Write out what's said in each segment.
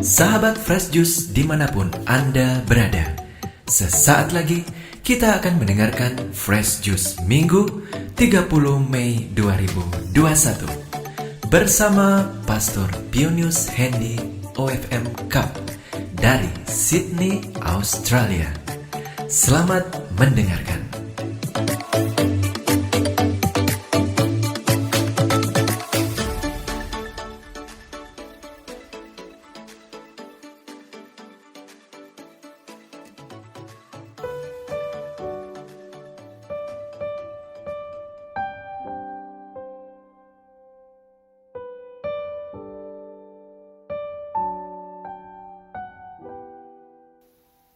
Sahabat Fresh Juice dimanapun Anda berada, sesaat lagi kita akan mendengarkan Fresh Juice Minggu 30 Mei 2021 bersama Pastor Pionius Hendy OFM Cup dari Sydney, Australia. Selamat mendengarkan.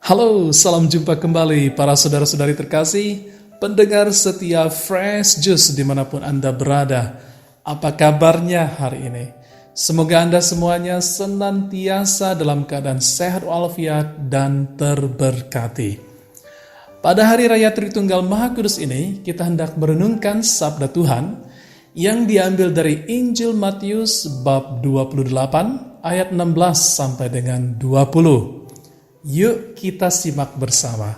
Halo, salam jumpa kembali para saudara-saudari terkasih, pendengar setia Fresh Juice dimanapun Anda berada. Apa kabarnya hari ini? Semoga Anda semuanya senantiasa dalam keadaan sehat walafiat dan terberkati. Pada hari raya Tritunggal Maha Kudus ini, kita hendak merenungkan sabda Tuhan yang diambil dari Injil Matius bab 28 ayat 16 sampai dengan 20. Yuk kita simak bersama.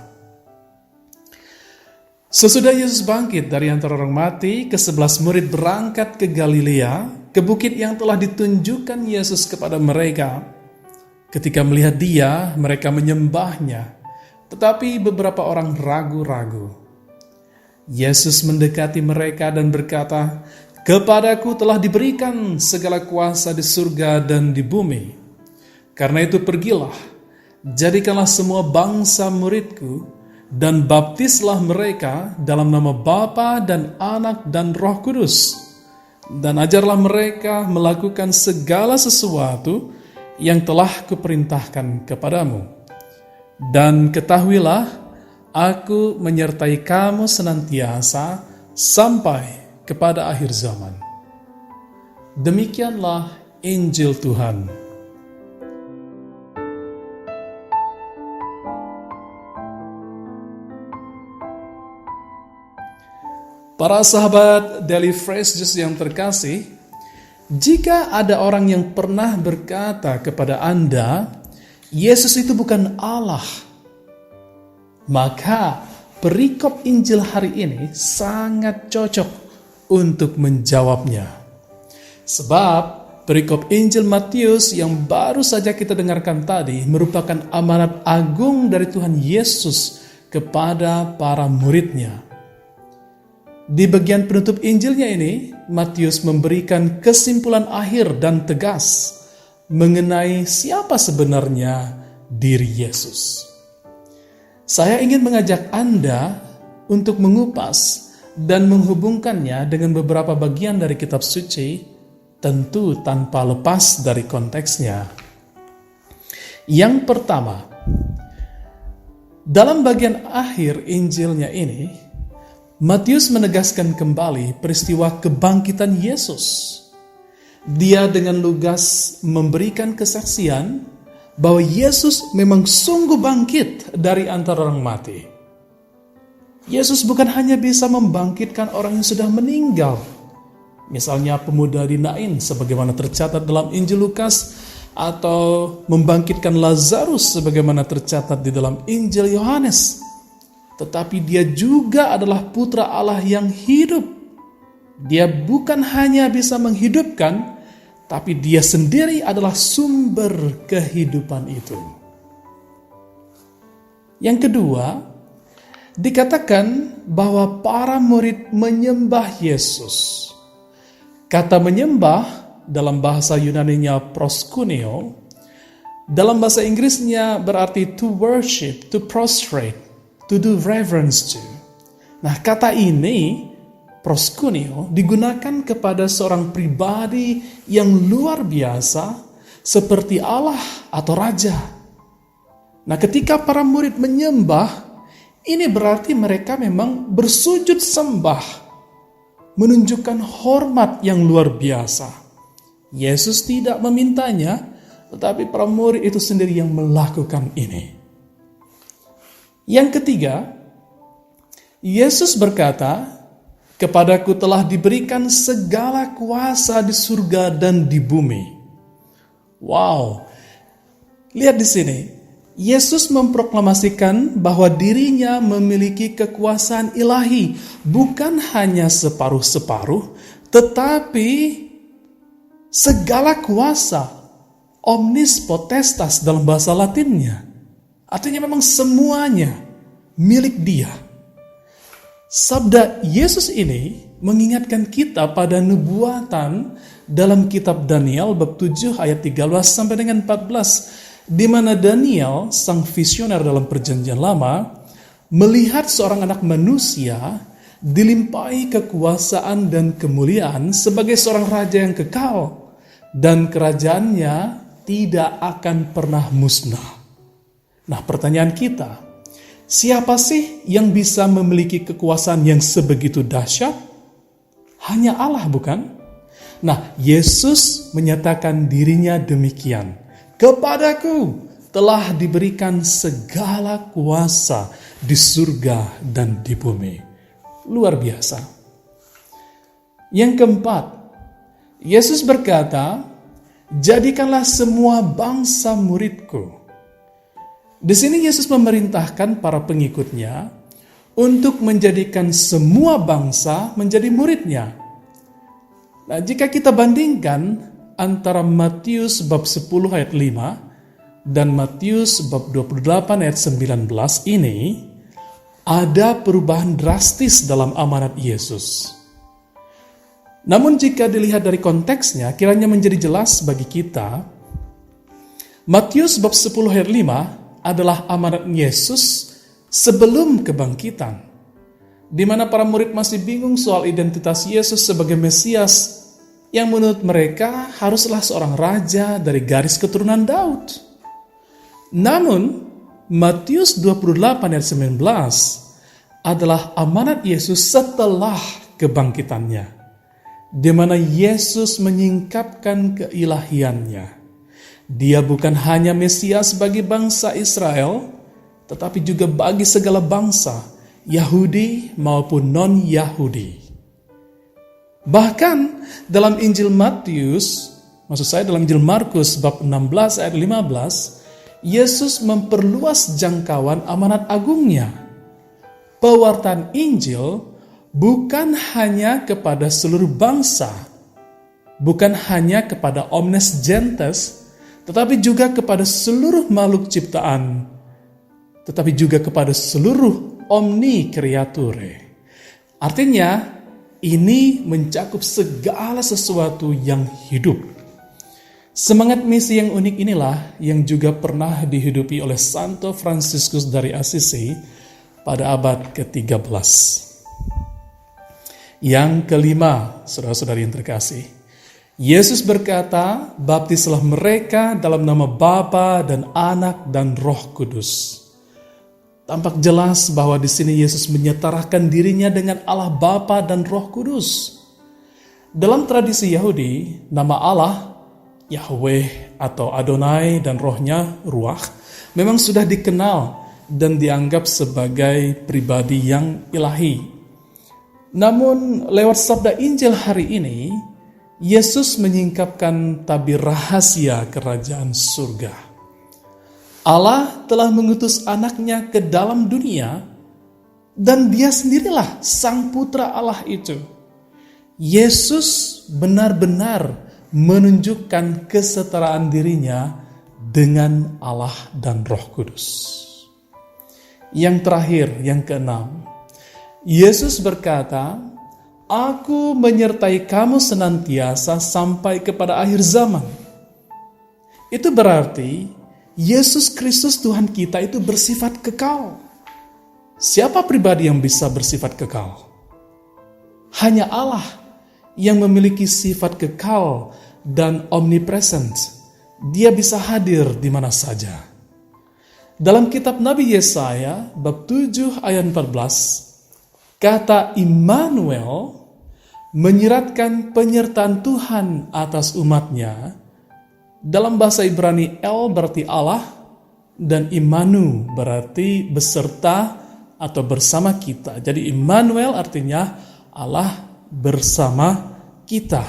Sesudah Yesus bangkit dari antara orang mati, ke-11 murid berangkat ke Galilea, ke bukit yang telah ditunjukkan Yesus kepada mereka. Ketika melihat Dia, mereka menyembahnya, tetapi beberapa orang ragu-ragu. Yesus mendekati mereka dan berkata, "Kepadaku telah diberikan segala kuasa di surga dan di bumi. Karena itu pergilah, jadikanlah semua bangsa muridku, dan baptislah mereka dalam nama Bapa dan Anak dan Roh Kudus, dan ajarlah mereka melakukan segala sesuatu yang telah kuperintahkan kepadamu. Dan ketahuilah, aku menyertai kamu senantiasa sampai kepada akhir zaman." Demikianlah Injil Tuhan. Para sahabat Daily Fresh Juice yang terkasih, jika ada orang yang pernah berkata kepada Anda, Yesus itu bukan Allah, maka perikop Injil hari ini sangat cocok untuk menjawabnya. Sebab perikop Injil Matius yang baru saja kita dengarkan tadi merupakan amanat agung dari Tuhan Yesus kepada para muridnya. Di bagian penutup Injilnya ini, Matius memberikan kesimpulan akhir dan tegas mengenai siapa sebenarnya diri Yesus. Saya ingin mengajak Anda untuk mengupas dan menghubungkannya dengan beberapa bagian dari kitab suci, tentu tanpa lepas dari konteksnya. Yang pertama, dalam bagian akhir Injilnya ini, Matius menegaskan kembali peristiwa kebangkitan Yesus. Dia dengan lugas memberikan kesaksian bahwa Yesus memang sungguh bangkit dari antara orang mati. Yesus bukan hanya bisa membangkitkan orang yang sudah meninggal, misalnya pemuda di Nain sebagaimana tercatat dalam Injil Lukas, atau membangkitkan Lazarus sebagaimana tercatat di dalam Injil Yohanes. Tetapi Dia juga adalah Putra Allah yang hidup. Dia bukan hanya bisa menghidupkan, tapi Dia sendiri adalah sumber kehidupan itu. Yang kedua, dikatakan bahwa para murid menyembah Yesus. Kata menyembah dalam bahasa Yunaninya proskuneo, dalam bahasa Inggrisnya berarti to worship, to prostrate, to do reverence to. Nah, kata ini, proskuneo, digunakan kepada seorang pribadi yang luar biasa seperti Allah atau Raja. Nah, ketika para murid menyembah, ini berarti mereka memang bersujud sembah, menunjukkan hormat yang luar biasa. Yesus tidak memintanya, tetapi para murid itu sendiri yang melakukan ini. Yang ketiga, Yesus berkata, "Kepadaku telah diberikan segala kuasa di surga dan di bumi." Wow, Lihat di sini, Yesus memproklamasikan bahwa dirinya memiliki kekuasaan ilahi, bukan hanya separuh-separuh, tetapi segala kuasa, omnis potestas dalam bahasa Latinnya. Artinya memang semuanya milik Dia. Sabda Yesus ini mengingatkan kita pada nubuatan dalam kitab Daniel bab 7 ayat 13 sampai dengan 14, di mana Daniel, sang visioner dalam perjanjian lama, melihat seorang anak manusia dilimpahi kekuasaan dan kemuliaan sebagai seorang raja yang kekal, dan kerajaannya tidak akan pernah musnah. Nah, pertanyaan kita, siapa sih yang bisa memiliki kekuasaan yang sebegitu dahsyat? Hanya Allah, bukan? Nah, Yesus menyatakan dirinya demikian. Kepadaku telah diberikan segala kuasa di surga dan di bumi. Luar biasa. Yang keempat, Yesus berkata, jadikanlah semua bangsa muridku. Di sini Yesus memerintahkan para pengikutnya untuk menjadikan semua bangsa menjadi muridnya. Nah, jika kita bandingkan antara Matius bab 10 ayat 5 dan Matius bab 28 ayat 19 ini, ada perubahan drastis dalam amanat Yesus. Namun jika dilihat dari konteksnya, kiranya menjadi jelas bagi kita, Matius bab 10 ayat 5 adalah amanat Yesus sebelum kebangkitan, di mana para murid masih bingung soal identitas Yesus sebagai Mesias yang menurut mereka haruslah seorang raja dari garis keturunan Daud. Namun, Matius 28 ayat 19 adalah amanat Yesus setelah kebangkitannya, di mana Yesus menyingkapkan keilahiannya. Dia bukan hanya Mesias bagi bangsa Israel, tetapi juga bagi segala bangsa, Yahudi maupun non-Yahudi. Bahkan dalam Injil Matius, maksud saya dalam Injil Markus bab 16 ayat 15, Yesus memperluas jangkauan amanat agungnya. Pewartaan Injil bukan hanya kepada seluruh bangsa, bukan hanya kepada omnes gentes, tetapi juga kepada seluruh makhluk ciptaan, tetapi juga kepada seluruh omni creature. Artinya, ini mencakup segala sesuatu yang hidup. Semangat misi yang unik inilah yang juga pernah dihidupi oleh Santo Fransiskus dari Assisi pada abad ke-13. Yang kelima, saudara-saudari yang terkasih, Yesus berkata, baptislah mereka dalam nama Bapa dan Anak dan Roh Kudus. Tampak jelas bahwa di sini Yesus menyetarakan dirinya dengan Allah Bapa dan Roh Kudus. Dalam tradisi Yahudi, nama Allah, Yahweh atau Adonai dan rohnya, Ruach, memang sudah dikenal dan dianggap sebagai pribadi yang ilahi. Namun lewat sabda Injil hari ini, Yesus menyingkapkan tabir rahasia kerajaan surga. Allah telah mengutus anaknya ke dalam dunia, dan dia sendirilah sang putra Allah itu. Yesus benar-benar menunjukkan kesetaraan dirinya dengan Allah dan Roh Kudus. Yang terakhir, yang keenam, Yesus berkata, Aku menyertai kamu senantiasa sampai kepada akhir zaman. Itu berarti Yesus Kristus Tuhan kita itu bersifat kekal. Siapa pribadi yang bisa bersifat kekal? Hanya Allah yang memiliki sifat kekal dan omnipresent. Dia bisa hadir di mana saja. Dalam kitab Nabi Yesaya bab 7 ayat 14, kata Immanuel menyiratkan penyertaan Tuhan atas umatnya. Dalam bahasa Ibrani, El berarti Allah dan Immanu berarti beserta atau bersama kita. Jadi Immanuel artinya Allah bersama kita.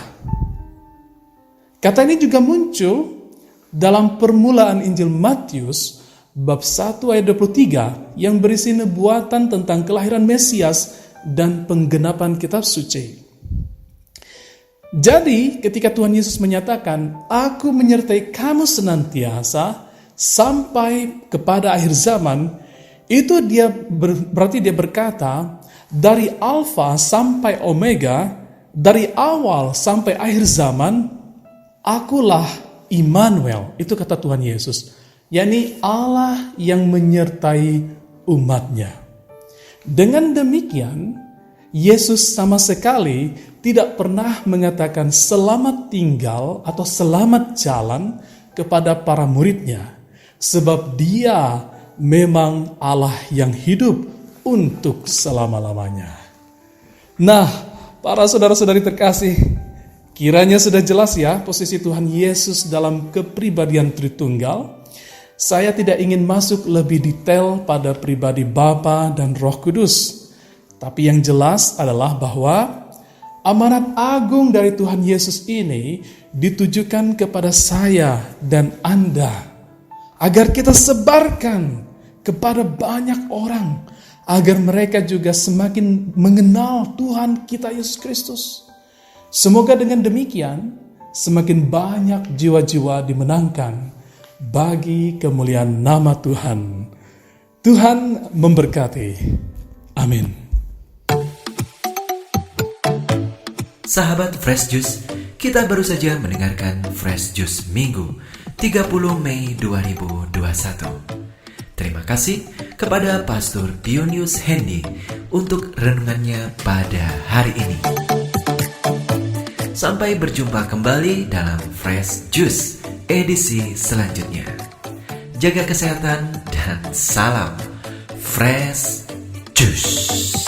Kata ini juga muncul dalam permulaan Injil Matius bab 1 ayat 23 yang berisi nubuatan tentang kelahiran Mesias dan penggenapan kitab suci. Jadi ketika Tuhan Yesus menyatakan, "Aku menyertai kamu senantiasa sampai kepada akhir zaman," itu berarti dia berkata, dari Alfa sampai Omega, dari awal sampai akhir zaman, akulah Immanuel. Itu kata Tuhan Yesus, yakni Allah yang menyertai umatnya. Dengan demikian, Yesus sama sekali tidak pernah mengatakan selamat tinggal atau selamat jalan kepada para muridnya, sebab dia memang Allah yang hidup untuk selama-lamanya. Nah, para saudara-saudari terkasih, kiranya sudah jelas ya posisi Tuhan Yesus dalam kepribadian Tritunggal. Saya tidak ingin masuk lebih detail pada pribadi Bapa dan Roh Kudus. Tapi yang jelas adalah bahwa amanat agung dari Tuhan Yesus ini ditujukan kepada saya dan Anda, agar kita sebarkan kepada banyak orang, agar mereka juga semakin mengenal Tuhan kita Yesus Kristus. Semoga dengan demikian semakin banyak jiwa-jiwa dimenangkan bagi kemuliaan nama Tuhan. Tuhan memberkati. Amin. Sahabat Fresh Juice, kita baru saja mendengarkan Fresh Juice Minggu 30 Mei 2021. Terima kasih kepada Pastor Pionius Hendy untuk renungannya pada hari ini. Sampai berjumpa kembali dalam Fresh Juice edisi selanjutnya. Jaga kesehatan dan salam Fresh Juice.